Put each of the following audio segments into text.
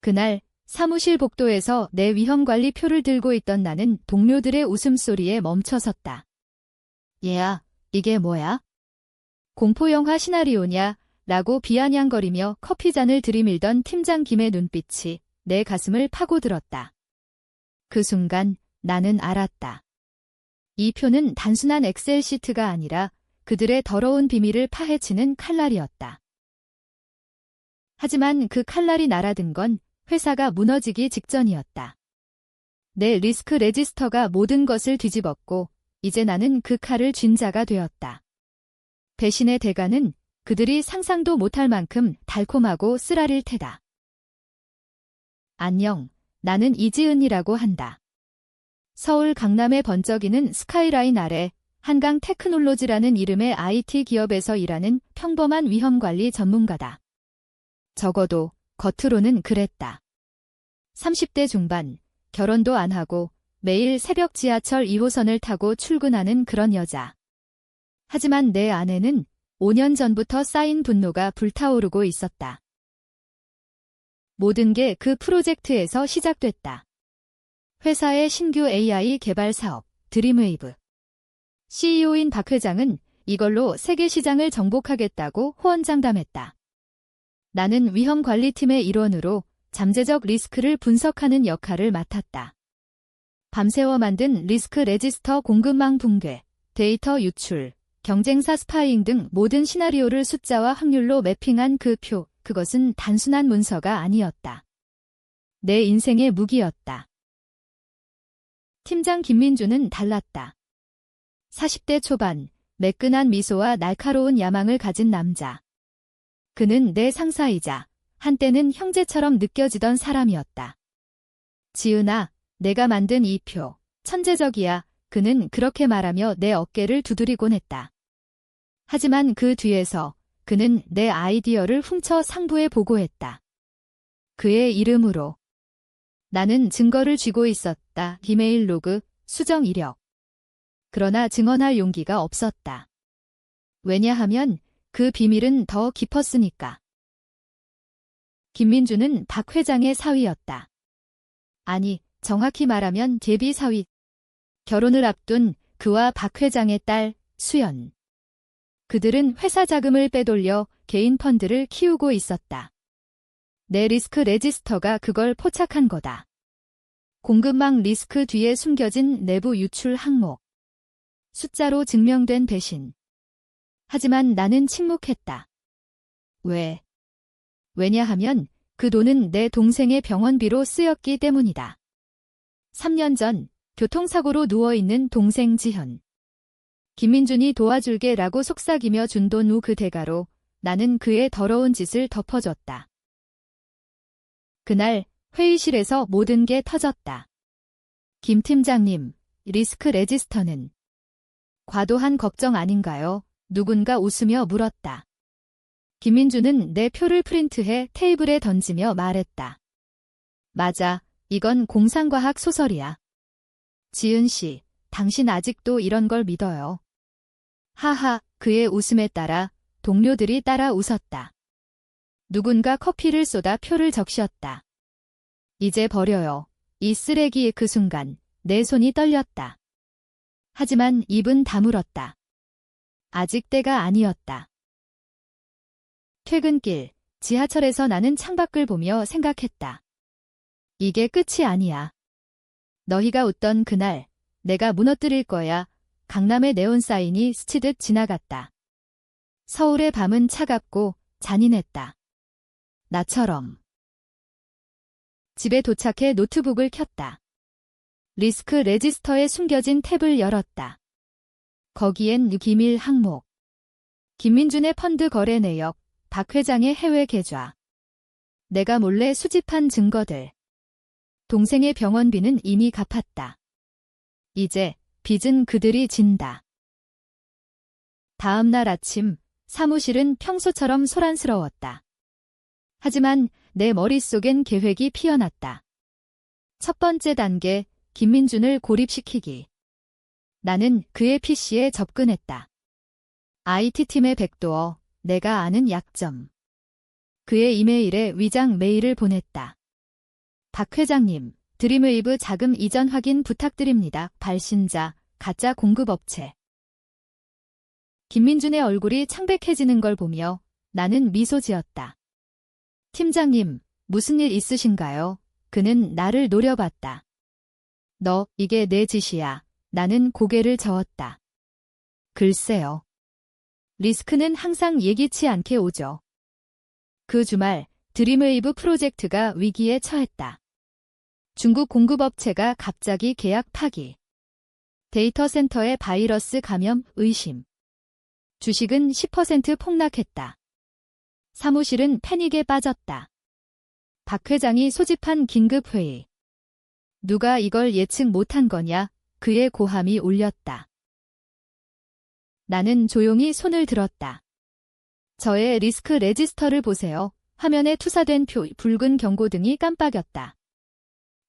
그날 사무실 복도에서 내 위험관리 표를 들고 있던 나는 동료들의 웃음소리에 멈춰섰다. 얘야, 이게 뭐야? 공포영화 시나리오냐? 라고 비아냥거리며 커피잔을 들이밀던 팀장 김의 눈빛이 내 가슴을 파고들었다. 그 순간 나는 알았다. 이 표는 단순한 엑셀 시트가 아니라 그들의 더러운 비밀을 파헤치는 칼날이었다. 하지만 그 칼날이 날아든 건 회사가 무너지기 직전이었다. 내 리스크 레지스터가 모든 것을 뒤집었고 이제 나는 그 칼을 쥔 자가 되었다. 배신의 대가는 그들이 상상도 못할 만큼 달콤하고 쓰라릴 테다. 안녕, 나는 이지은이라고 한다. 서울 강남에 번쩍이는 스카이라인 아래 한강 테크놀로지라는 이름의 IT 기업에서 일하는 평범한 위험관리 전문가다. 적어도 겉으로는 그랬다. 30대 중반, 결혼도 안 하고 매일 새벽 지하철 2호선을 타고 출근하는 그런 여자. 하지만 내 안에는 5년 전부터 쌓인 분노가 불타오르고 있었다. 모든 게 그 프로젝트에서 시작됐다. 회사의 신규 AI 개발 사업, 드림웨이브. CEO인 박 회장은 이걸로 세계 시장을 정복하겠다고 호언장담했다. 나는 위험관리팀의 일원으로 잠재적 리스크를 분석하는 역할을 맡았다. 밤새워 만든 리스크 레지스터 공급망 붕괴, 데이터 유출, 경쟁사 스파이잉 등 모든 시나리오를 숫자와 확률로 매핑한 그 표, 그것은 단순한 문서가 아니었다. 내 인생의 무기였다. 팀장 김민주는 달랐다. 40대 초반, 매끈한 미소와 날카로운 야망을 가진 남자. 그는 내 상사이자 한때는 형제처럼 느껴지던 사람이었다. 지은아, 내가 만든 이 표, 천재적이야. 그는 그렇게 말하며 내 어깨를 두드리곤 했다. 하지만 그 뒤에서 그는 내 아이디어를 훔쳐 상부에 보고했다. 그의 이름으로. 나는 증거를 쥐고 있었다. 이메일 로그, 수정 이력. 그러나 증언할 용기가 없었다. 왜냐하면 그 비밀은 더 깊었으니까. 김민주는 박 회장의 사위였다. 아니, 정확히 말하면 예비 사위. 결혼을 앞둔 그와 박 회장의 딸, 수연. 그들은 회사 자금을 빼돌려 개인 펀드를 키우고 있었다. 내 리스크 레지스터가 그걸 포착한 거다. 공급망 리스크 뒤에 숨겨진 내부 유출 항목. 숫자로 증명된 배신. 하지만 나는 침묵했다. 왜? 왜냐하면 그 돈은 내 동생의 병원비로 쓰였기 때문이다. 3년 전 교통사고로 누워있는 동생 지현. 김민준이 도와줄게 라고 속삭이며 준 돈 후 그 대가로 나는 그의 더러운 짓을 덮어줬다. 그날 회의실에서 모든 게 터졌다. 김 팀장님, 리스크 레지스터는 과도한 걱정 아닌가요? 누군가 웃으며 물었다. 김민주는 내 표를 프린트해 테이블에 던지며 말했다. 맞아, 이건 공상과학 소설이야. 지은 씨, 당신 아직도 이런 걸 믿어요. 하하, 그의 웃음에 따라 동료들이 따라 웃었다. 누군가 커피를 쏟아 표를 적셨다. 이제 버려요. 이 쓰레기의 그 순간 내 손이 떨렸다. 하지만 입은 다물었다. 아직 때가 아니었다. 퇴근길, 지하철에서 나는 창밖을 보며 생각했다. 이게 끝이 아니야. 너희가 웃던 그날, 내가 무너뜨릴 거야. 강남의 네온 사인이 스치듯 지나갔다. 서울의 밤은 차갑고 잔인했다. 나처럼. 집에 도착해 노트북을 켰다. 리스크 레지스터에 숨겨진 탭을 열었다. 거기엔 기밀 항목. 김민준의 펀드 거래 내역, 박 회장의 해외 계좌. 내가 몰래 수집한 증거들. 동생의 병원비는 이미 갚았다. 이제 빚은 그들이 진다. 다음 날 아침 사무실은 평소처럼 소란스러웠다. 하지만 내 머릿속엔 계획이 피어났다. 첫 번째 단계, 김민준을 고립시키기. 나는 그의 PC에 접근했다. IT팀의 백도어, 내가 아는 약점. 그의 이메일에 위장 메일을 보냈다. 박 회장님, 드림웨이브 자금 이전 확인 부탁드립니다. 발신자, 가짜 공급업체. 김민준의 얼굴이 창백해지는 걸 보며 나는 미소 지었다. 팀장님, 무슨 일 있으신가요? 그는 나를 노려봤다. 너, 이게 내 짓이야. 나는 고개를 저었다. 글쎄요. 리스크는 항상 예기치 않게 오죠. 그 주말 드림웨이브 프로젝트가 위기에 처했다. 중국 공급업체가 갑자기 계약 파기. 데이터 센터에 바이러스 감염 의심. 주식은 10% 폭락했다. 사무실은 패닉에 빠졌다. 박 회장이 소집한 긴급회의. 누가 이걸 예측 못한 거냐? 그의 고함이 울렸다. 나는 조용히 손을 들었다. 저의 리스크 레지스터를 보세요. 화면에 투사된 표, 붉은 경고등이 깜빡였다.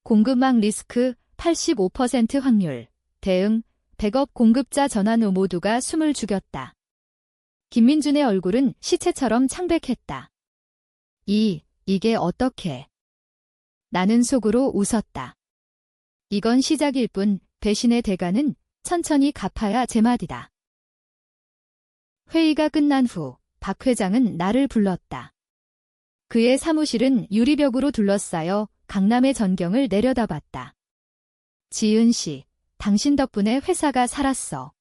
공급망 리스크 85% 확률, 대응, 100억 공급자 전환 후 모두가 숨을 죽였다. 김민준의 얼굴은 시체처럼 창백했다. 이게 어떻게? 나는 속으로 웃었다. 이건 시작일 뿐, 배신의 대가는 천천히 갚아야 제맛이다. 회의가 끝난 후 박 회장은 나를 불렀다. 그의 사무실은 유리벽으로 둘러싸여 강남의 전경을 내려다봤다. 지은 씨, 당신 덕분에 회사가 살았어.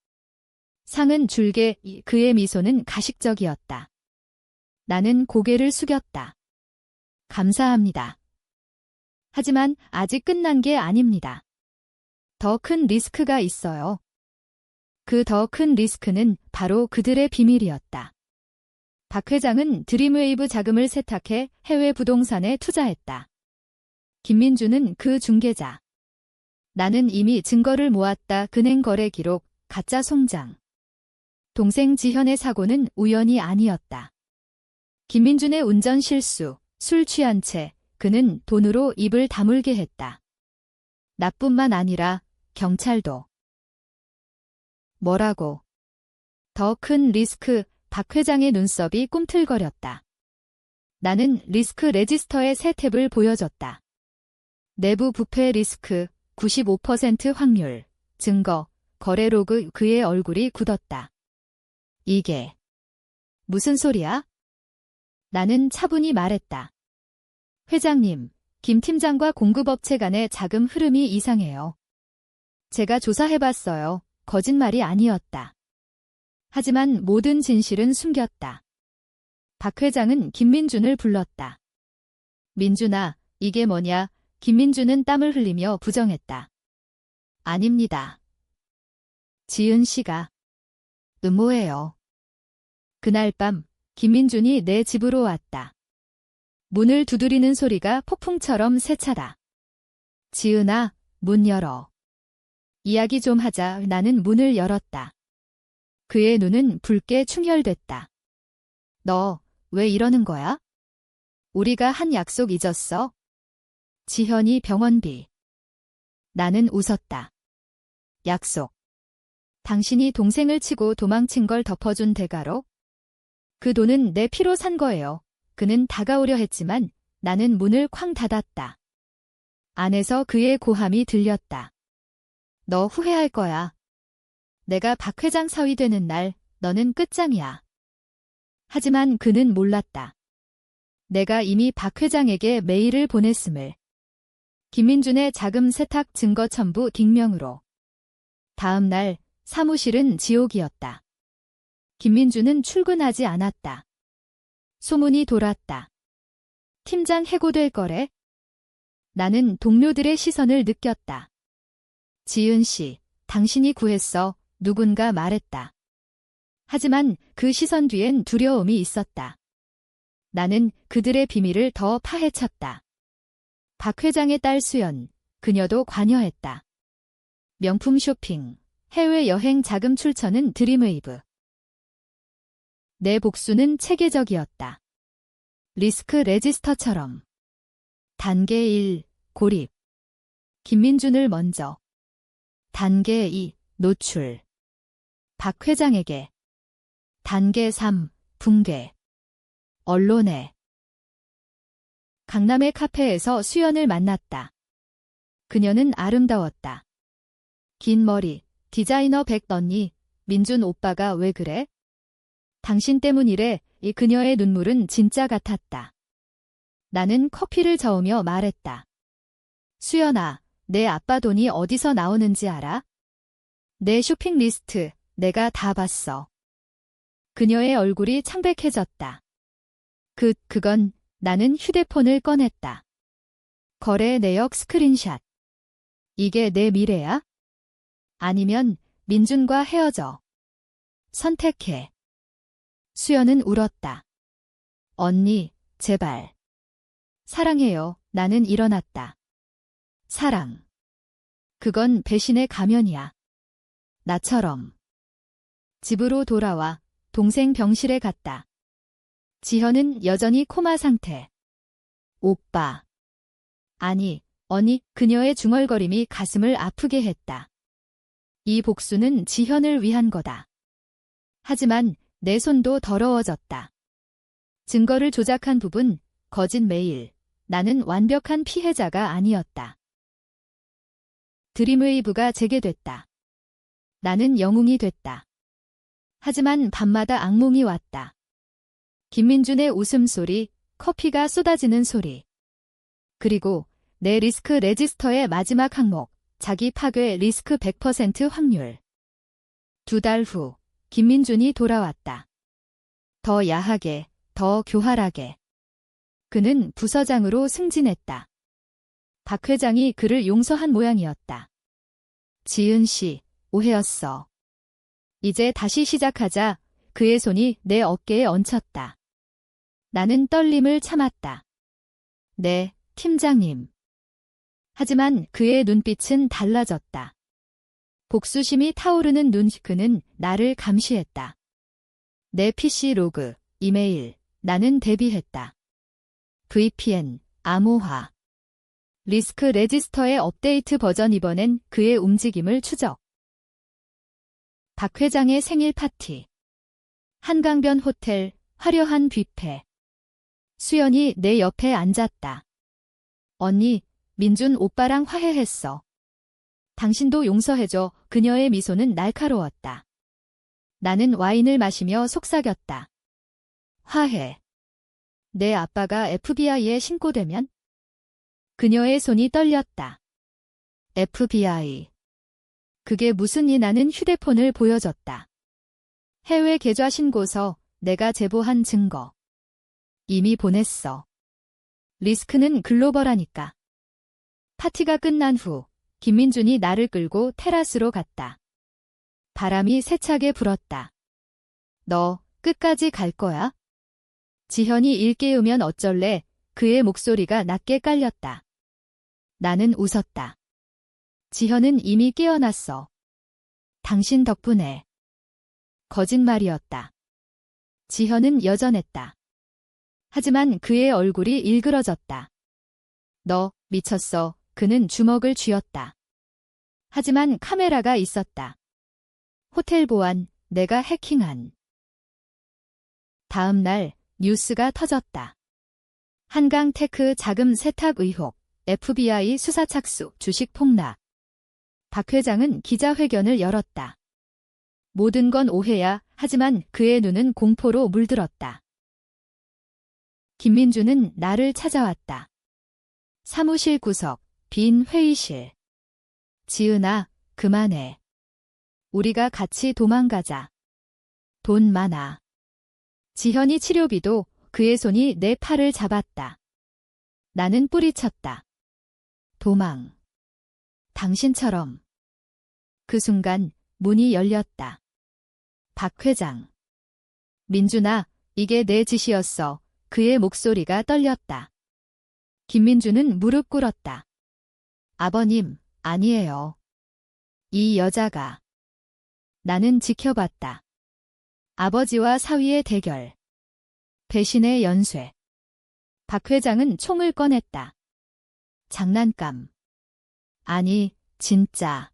상은 줄게, 그의 미소는 가식적이었다. 나는 고개를 숙였다. 감사합니다. 하지만 아직 끝난 게 아닙니다. 더 큰 리스크가 있어요. 그 더 큰 리스크는 바로 그들의 비밀이었다. 박 회장은 드림웨이브 자금을 세탁해 해외 부동산에 투자했다. 김민준은 그 중개자. 나는 이미 증거를 모았다. 은행 거래 기록, 가짜 송장. 동생 지현의 사고는 우연이 아니었다. 김민준의 운전 실수, 술 취한 채 그는 돈으로 입을 다물게 했다. 나뿐만 아니라 경찰도. 뭐라고? 더 큰 리스크, 박 회장의 눈썹이 꿈틀거렸다. 나는 리스크 레지스터의 새 탭을 보여줬다. 내부 부패 리스크, 95% 확률, 증거, 거래 로그. 그의 얼굴이 굳었다. 이게 무슨 소리야? 나는 차분히 말했다. 회장님, 김 팀장과 공급업체 간의 자금 흐름이 이상해요. 제가 조사해봤어요. 거짓말이 아니었다. 하지만 모든 진실은 숨겼다. 박 회장은 김민준을 불렀다. 민준아, 이게 뭐냐? 김민준은 땀을 흘리며 부정했다. 아닙니다. 지은 씨가. 음모예요. 그날 밤 김민준이 내 집으로 왔다. 문을 두드리는 소리가 폭풍처럼 세차다. 지은아, 문 열어. 이야기 좀 하자. 나는 문을 열었다. 그의 눈은 붉게 충혈됐다. 너, 왜 이러는 거야? 우리가 한 약속 잊었어? 지현이 병원비. 나는 웃었다. 약속. 당신이 동생을 치고 도망친 걸 덮어준 대가로? 그 돈은 내 피로 산 거예요. 그는 다가오려 했지만 나는 문을 쾅 닫았다. 안에서 그의 고함이 들렸다. 너 후회할 거야. 내가 박 회장 사위 되는 날 너는 끝장이야. 하지만 그는 몰랐다. 내가 이미 박 회장에게 메일을 보냈음을. 김민준의 자금 세탁 증거 첨부 딩명으로. 다음 날 사무실은 지옥이었다. 김민준은 출근하지 않았다. 소문이 돌았다. 팀장 해고될 거래? 나는 동료들의 시선을 느꼈다. 지은 씨, 당신이 구했어. 누군가 말했다. 하지만 그 시선 뒤엔 두려움이 있었다. 나는 그들의 비밀을 더 파헤쳤다. 박 회장의 딸 수연, 그녀도 관여했다. 명품 쇼핑, 해외여행 자금 출처는 드림웨이브. 내 복수는 체계적이었다. 리스크 레지스터처럼. 단계 1, 고립. 김민준을 먼저. 단계 2, 노출. 박 회장에게. 단계 3, 붕괴. 언론에. 강남의 카페에서 수연을 만났다. 그녀는 아름다웠다. 긴 머리, 디자이너 백 넣니? 민준 오빠가 왜 그래? 당신 때문이래. 이 그녀의 눈물은 진짜 같았다. 나는 커피를 저으며 말했다. 수연아, 내 아빠 돈이 어디서 나오는지 알아? 내 쇼핑 리스트, 내가 다 봤어. 그녀의 얼굴이 창백해졌다. 그건, 나는 휴대폰을 꺼냈다. 거래 내역 스크린샷. 이게 내 미래야? 아니면 민준과 헤어져. 선택해. 수연은 울었다. 언니, 제발. 사랑해요. 나는 일어났다. 사랑. 그건 배신의 가면이야. 나처럼. 집으로 돌아와 동생 병실에 갔다. 지현은 여전히 코마 상태. 오빠. 아니, 언니, 그녀의 중얼거림이 가슴을 아프게 했다. 이 복수는 지현을 위한 거다. 하지만 내 손도 더러워졌다. 증거를 조작한 부분, 거짓 메일. 나는 완벽한 피해자가 아니었다. 드림웨이브가 재개됐다. 나는 영웅이 됐다. 하지만 밤마다 악몽이 왔다. 김민준의 웃음소리, 커피가 쏟아지는 소리. 그리고 내 리스크 레지스터의 마지막 항목, 자기 파괴 리스크 100% 확률. 2달 후, 김민준이 돌아왔다. 더 야하게, 더 교활하게. 그는 부서장으로 승진했다. 박 회장이 그를 용서한 모양이었다. 지은 씨, 오해였어. 이제 다시 시작하자. 그의 손이 내 어깨에 얹혔다. 나는 떨림을 참았다. 네, 팀장님. 하지만 그의 눈빛은 달라졌다. 복수심이 타오르는 눈, 그는 나를 감시했다. 내 PC 로그, 이메일, 나는 대비했다. VPN, 암호화. 리스크 레지스터의 업데이트 버전 이번엔 그의 움직임을 추적. 박 회장의 생일 파티. 한강변 호텔, 화려한 뷔페. 수연이 내 옆에 앉았다. 언니, 민준 오빠랑 화해했어. 당신도 용서해줘. 그녀의 미소는 날카로웠다. 나는 와인을 마시며 속삭였다. 화해. 내 아빠가 FBI에 신고되면? 그녀의 손이 떨렸다. FBI. 그게 무슨 일? 나는 휴대폰을 보여줬다. 해외 계좌 신고서, 내가 제보한 증거. 이미 보냈어. 리스크는 글로벌하니까. 파티가 끝난 후, 김민준이 나를 끌고 테라스로 갔다. 바람이 세차게 불었다. 너 끝까지 갈 거야? 지현이 일깨우면 어쩔래? 그의 목소리가 낮게 깔렸다. 나는 웃었다. 지현은 이미 깨어났어. 당신 덕분에. 거짓말이었다. 지현은 여전했다. 하지만 그의 얼굴이 일그러졌다. 너 미쳤어. 그는 주먹을 쥐었다. 하지만 카메라가 있었다. 호텔 보안, 내가 해킹한. 다음 날 뉴스가 터졌다. 한강테크 자금 세탁 의혹, FBI 수사 착수, 주식 폭락. 박 회장은 기자회견을 열었다. 모든 건 오해야. 하지만 그의 눈은 공포로 물들었다. 김민준은 나를 찾아왔다. 사무실 구석, 빈 회의실. 지은아, 그만해. 우리가 같이 도망가자. 돈 많아. 지현이 치료비도. 그의 손이 내 팔을 잡았다. 나는 뿌리쳤다. 도망. 당신처럼. 그 순간 문이 열렸다. 박 회장. 민준아, 이게 내 짓이었어. 그의 목소리가 떨렸다. 김민준은 무릎 꿇었다. 아버님, 아니에요. 이 여자가. 나는 지켜봤다. 아버지와 사위의 대결. 배신의 연쇄. 박 회장은 총을 꺼냈다. 장난감. 아니, 진짜.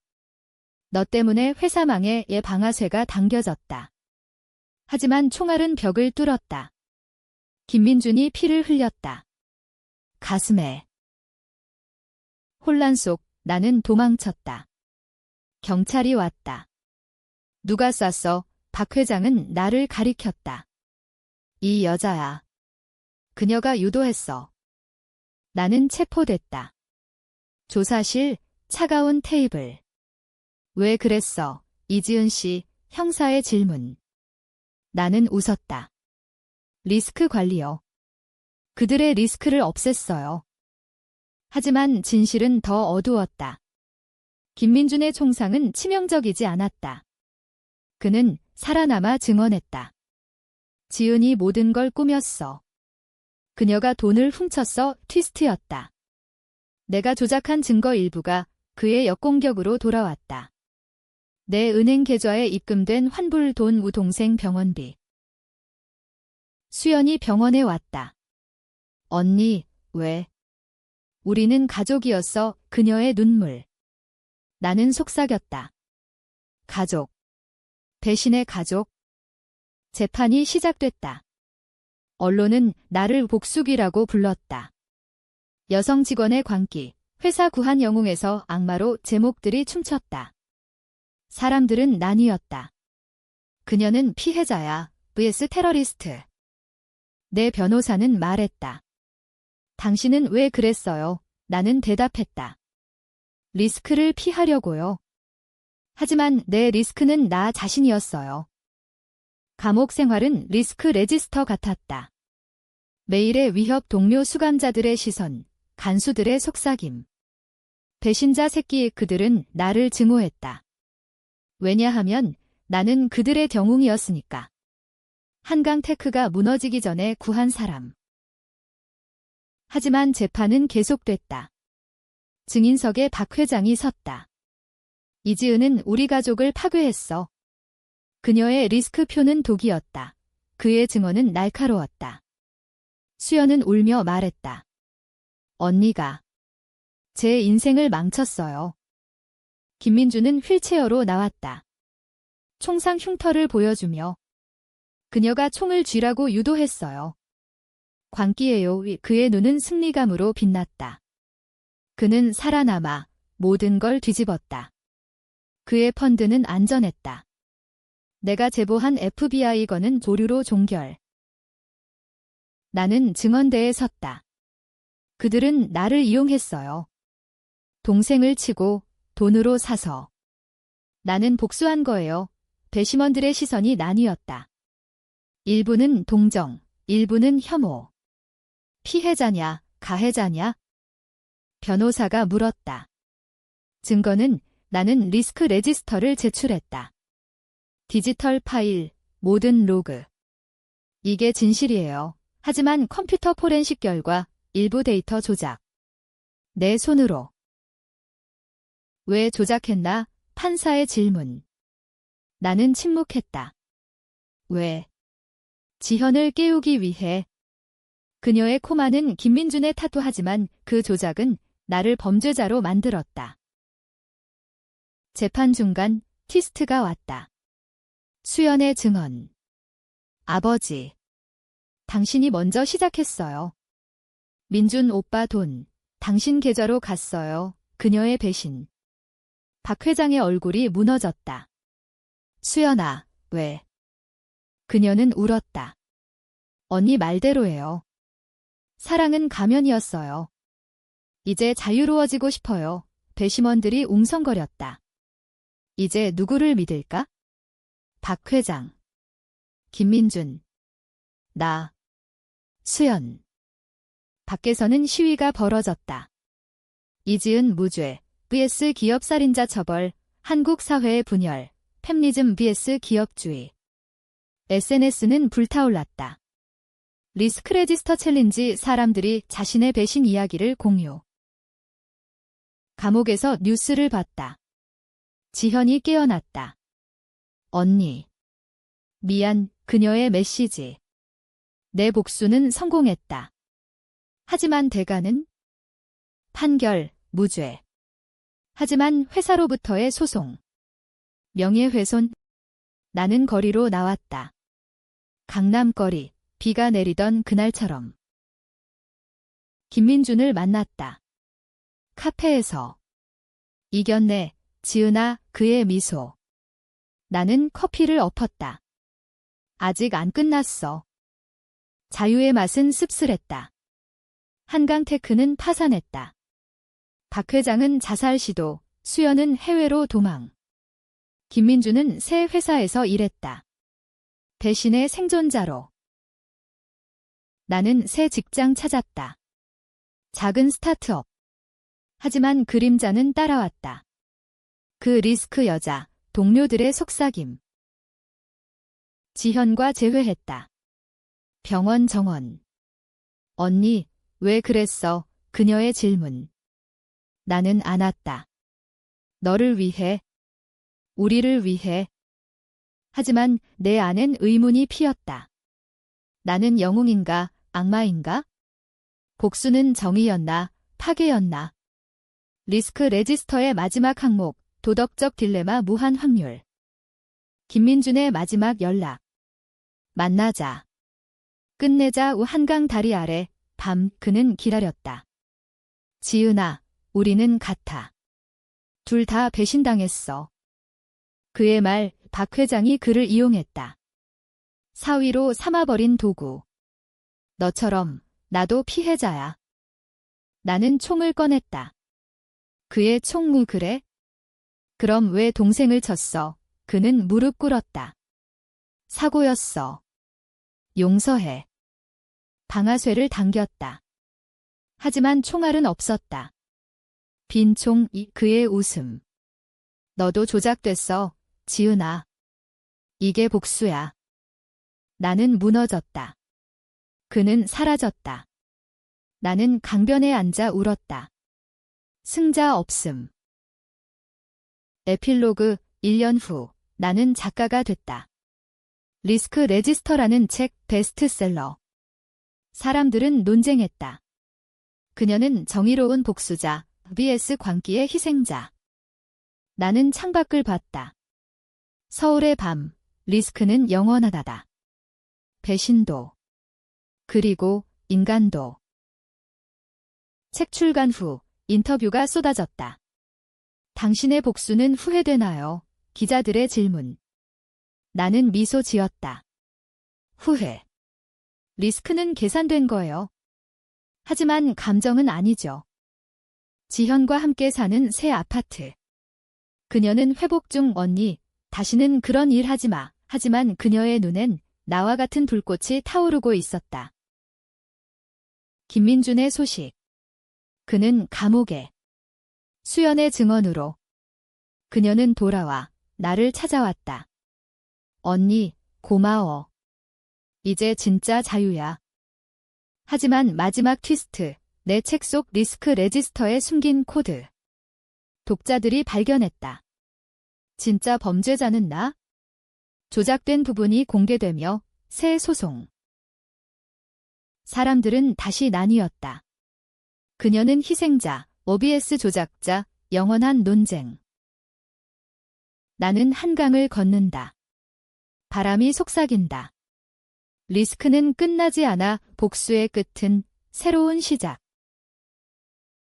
너 때문에 회사 망해. 의 방아쇠가 당겨졌다. 하지만 총알은 벽을 뚫었다. 김민준이 피를 흘렸다. 가슴에. 혼란 속 나는 도망쳤다. 경찰이 왔다. 누가 쐈어? 박 회장은 나를 가리켰다. 이 여자야. 그녀가 유도했어. 나는 체포됐다. 조사실, 차가운 테이블. 왜 그랬어? 이지은 씨, 형사의 질문. 나는 웃었다. 리스크 관리요. 그들의 리스크를 없앴어요. 하지만 진실은 더 어두웠다. 김민준의 총상은 치명적이지 않았다. 그는 살아남아 증언했다. 지은이 모든 걸 꾸몄어. 그녀가 돈을 훔쳤어. 트위스트였다. 내가 조작한 증거 일부가 그의 역공격으로 돌아왔다. 내 은행 계좌에 입금된 환불 돈, 우동생 병원비. 수연이 병원에 왔다. 언니, 왜? 우리는 가족이었어. 그녀의 눈물. 나는 속삭였다. 가족. 배신의 가족. 재판이 시작됐다. 언론은 나를 복수기라고 불렀다. 여성 직원의 광기, 회사 구한 영웅에서 악마로 제목들이 춤췄다. 사람들은 나뉘었다. 그녀는 피해자야, vs 테러리스트. 내 변호사는 말했다. 당신은 왜 그랬어요? 나는 대답했다. 리스크를 피하려고요. 하지만 내 리스크는 나 자신이었어요. 감옥 생활은 리스크 레지스터 같았다. 매일의 위협, 동료 수감자들의 시선, 간수들의 속삭임. 배신자 새끼, 그들은 나를 증오했다. 왜냐하면 나는 그들의 영웅이었으니까. 한강테크가 무너지기 전에 구한 사람. 하지만 재판은 계속됐다. 증인석에 박 회장이 섰다. 이지은은 우리 가족을 파괴했어. 그녀의 리스크표는 독이었다. 그의 증언은 날카로웠다. 수연은 울며 말했다. 언니가 제 인생을 망쳤어요. 김민주는 휠체어로 나왔다. 총상 흉터를 보여주며 그녀가 총을 쥐라고 유도했어요. 광기예요. 그의 눈은 승리감으로 빛났다. 그는 살아남아 모든 걸 뒤집었다. 그의 펀드는 안전했다. 내가 제보한 FBI 건은 조류로 종결. 나는 증언대에 섰다. 그들은 나를 이용했어요. 동생을 치고 돈으로 사서. 나는 복수한 거예요. 배심원들의 시선이 나뉘었다. 일부는 동정, 일부는 혐오. 피해자냐, 가해자냐? 변호사가 물었다. 증거는 나는 리스크 레지스터를 제출했다. 디지털 파일, 모든 로그. 이게 진실이에요. 하지만 컴퓨터 포렌식 결과, 일부 데이터 조작. 내 손으로. 왜 조작했나? 판사의 질문. 나는 침묵했다. 왜? 지현을 깨우기 위해. 그녀의 코마는 김민준의 타투하지만 그 조작은 나를 범죄자로 만들었다. 재판 중간 트위스트가 왔다. 수연의 증언. 아버지. 당신이 먼저 시작했어요. 민준 오빠 돈. 당신 계좌로 갔어요. 그녀의 배신. 박 회장의 얼굴이 무너졌다. 수연아, 왜? 그녀는 울었다. 언니 말대로예요. 사랑은 가면이었어요. 이제 자유로워지고 싶어요. 배심원들이 웅성거렸다. 이제 누구를 믿을까? 박 회장. 김민준. 나. 수연. 밖에서는 시위가 벌어졌다. 이지은 무죄, vs 기업살인자 처벌, 한국 사회의 분열, 페미니즘 vs 기업주의. SNS는 불타올랐다. 리스크 레지스터 챌린지, 사람들이 자신의 배신 이야기를 공유. 감옥에서 뉴스를 봤다. 지현이 깨어났다. 언니. 미안, 그녀의 메시지. 내 복수는 성공했다. 하지만 대가는? 판결, 무죄. 하지만 회사로부터의 소송. 명예훼손. 나는 거리로 나왔다. 강남거리, 비가 내리던 그날처럼. 김민준을 만났다. 카페에서. 이겼네, 지은아, 그의 미소. 나는 커피를 엎었다. 아직 안 끝났어. 자유의 맛은 씁쓸했다. 한강테크는 파산했다. 박 회장은 자살 시도, 수연은 해외로 도망. 김민주는 새 회사에서 일했다. 배신의 생존자로. 나는 새 직장 찾았다. 작은 스타트업. 하지만 그림자는 따라왔다. 그 리스크 여자, 동료들의 속삭임. 지현과 재회했다. 병원 정원. 언니, 왜 그랬어? 그녀의 질문. 나는 안았다. 너를 위해. 우리를 위해. 하지만 내 안엔 의문이 피었다. 나는 영웅인가, 악마인가? 복수는 정의였나, 파괴였나? 리스크 레지스터의 마지막 항목, 도덕적 딜레마 무한 확률. 김민준의 마지막 연락. 만나자. 끝내자. 우 한강 다리 아래, 밤, 그는 기다렸다. 지은아, 우리는 같아. 둘 다 배신당했어. 그의 말, 박 회장이 그를 이용했다. 사위로 삼아버린 도구. 너처럼 나도 피해자야. 나는 총을 꺼냈다. 그의 총무 그래? 그럼 왜 동생을 쳤어? 그는 무릎 꿇었다. 사고였어. 용서해. 방아쇠를 당겼다. 하지만 총알은 없었다. 빈 총, 그의 웃음. 너도 조작됐어, 지은아. 이게 복수야. 나는 무너졌다. 그는 사라졌다. 나는 강변에 앉아 울었다. 승자 없음. 에필로그. 1년 후 나는 작가가 됐다. 리스크 레지스터라는 책 베스트셀러. 사람들은 논쟁했다. 그녀는 정의로운 복수자, vs 광기의 희생자. 나는 창밖을 봤다. 서울의 밤, 리스크는 영원하다. 배신도. 그리고 인간도. 책 출간 후 인터뷰가 쏟아졌다. 당신의 복수는 후회되나요? 기자들의 질문. 나는 미소 지었다. 후회. 리스크는 계산된 거예요. 하지만 감정은 아니죠. 지현과 함께 사는 새 아파트. 그녀는 회복 중. 언니, 다시는 그런 일 하지 마. 하지만 그녀의 눈엔 나와 같은 불꽃이 타오르고 있었다. 김민준의 소식. 그는 감옥에. 수연의 증언으로. 그녀는 돌아와 나를 찾아왔다. 언니, 고마워. 이제 진짜 자유야. 하지만 마지막 트위스트. 내 책 속 리스크 레지스터에 숨긴 코드. 독자들이 발견했다. 진짜 범죄자는 나? 조작된 부분이 공개되며 새 소송. 사람들은 다시 나뉘었다. 그녀는 희생자, OBS 조작자, 영원한 논쟁. 나는 한강을 걷는다. 바람이 속삭인다. 리스크는 끝나지 않아. 복수의 끝은 새로운 시작.